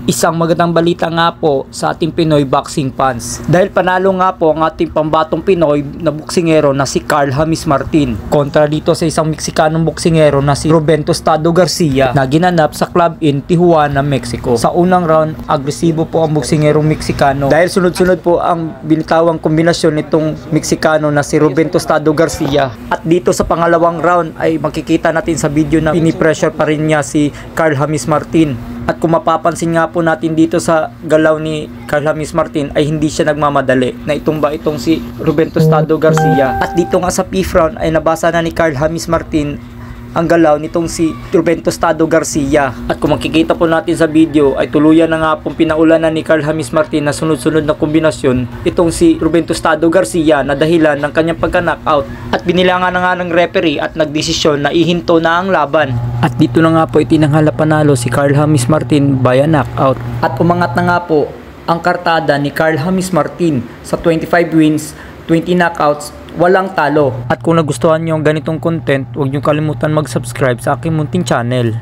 Isang magandang balita nga po sa ating Pinoy boxing fans. Dahil panalo nga po ang ating pambatong Pinoy na boksingero na si Carl James Martin kontra dito sa isang Meksikanong boksingero na si Ruben Tostado Garcia na ginanap sa Club Inn, Tijuana, Mexico. Sa unang round, agresibo po ang boksingerong Meksikano dahil sunod-sunod po ang binitawang kombinasyon nitong Meksikano na si Ruben Tostado Garcia. At dito sa pangalawang round ay makikita natin sa video na pinipressure pa rin niya si Carl James Martin. At kung mapapansin nga po natin dito sa galaw ni Carl James Martin ay hindi siya nagmamadali na itumba itong si Ruben Tostado Garcia. At dito nga sa fifth round ay nabasa na ni Carl James Martin ang galaw nitong si Ruben Tostado Garcia. At kung makikita po natin sa video ay tuluyan na nga pong pinaulanan ni Carl James Martin na sunod-sunod na kombinasyon itong si Ruben Tostado Garcia na dahilan ng kanyang pagka-knockout. At binilangan na nga ng referee at nagdesisyon na ihinto na ang laban. At dito na nga po itinanghala panalo si Carl James Martin via knockout. At umangat na nga po ang kartada ni Carl James Martin sa 25 wins, 20 knockouts, walang talo. At kung nagustuhan nyo ang ganitong content, huwag nyo kalimutan mag-subscribe sa aking munting channel.